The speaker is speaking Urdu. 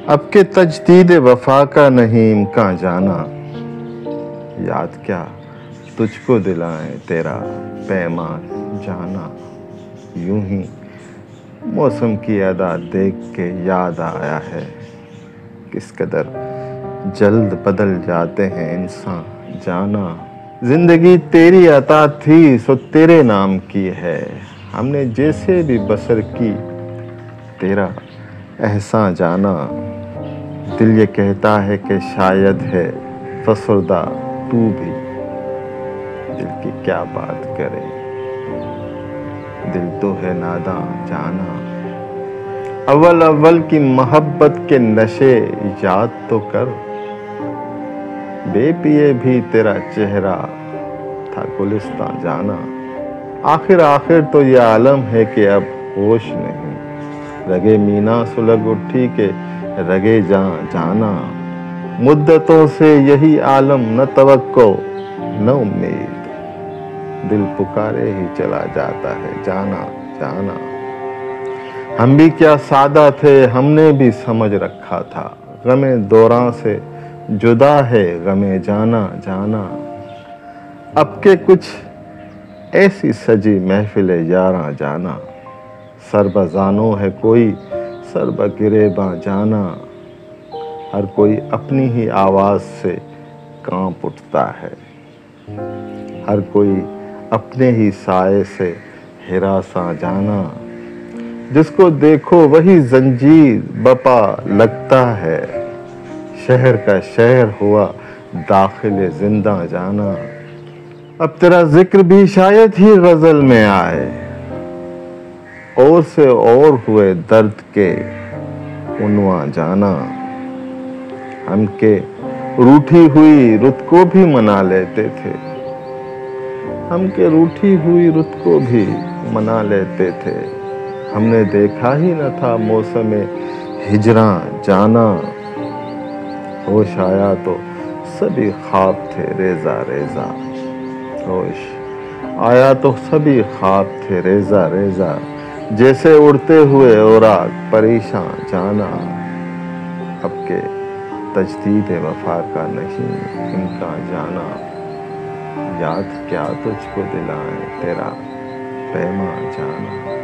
اب کہ تجدید وفا کا نہیں امکان جانا، یاد کیا تجھ کو دلائیں تیرا پیمان جانا۔ یوں ہی موسم کی ادا دیکھ کے یاد آیا ہے، کس قدر جلد بدل جاتے ہیں انسان جانا۔ زندگی تیری عطا تھی سو تیرے نام کی ہے، ہم نے جیسے بھی بسر کی تیرا احسان جانا۔ دل یہ کہتا ہے کہ شاید ہے فسردہ تو بھی، دل کی کیا بات کرے دل تو ہے ناداں جانا۔ اول اول کی محبت کے نشے یاد تو کر، بے پیے بھی تیرا چہرہ تھا گلستان جانا۔ آخر تو یہ عالم ہے کہ اب ہوش نہیں، رگے مینا سلگ اٹھی کہ رگے جاں جانا۔ مدتوں سے یہی عالم، نہ توقع نہ امید، دل پکارے ہی چلا جاتا ہے جانا جانا۔ ہم بھی کیا سادہ تھے، ہم نے بھی سمجھ رکھا تھا، غم دوراں سے جدا ہے غم جانا جانا۔ اب کہ کچھ ایسی سجی محفل یاراں جانا، سر بزانوں ہے کوئی سر بگریباں جانا۔ ہر کوئی اپنی ہی آواز سے کانپ اٹھتا ہے، ہر کوئی اپنے ہی سائے سے ہراساں جانا۔ جس کو دیکھو وہی زنجیر بپا لگتا ہے، شہر کا شہر ہوا داخل زنداں جانا۔ اب تیرا ذکر بھی شاید ہی غزل میں آئے، اور سے اور ہوئے درد کے عنواں جانا۔ ہم کہ روٹھی ہوئی رت کو بھی منا لیتے تھے، ہم کہ روٹھی ہوئی رت کو بھی منا لیتے تھے، ہم نے دیکھا ہی نہ تھا موسم ہجراں جانا۔ ہوش آیا تو سبھی خواب تھے ریزہ ریزہ، ہوش آیا تو سبھی خواب تھے ریزہ ریزہ، جیسے اڑتے ہوئے اوراق پریشاں جانا۔ اب کہ تجدید وفا کا نہیں امکان جانا، یاد کیا تجھ کو دلائیں تیرا پیمان جانا۔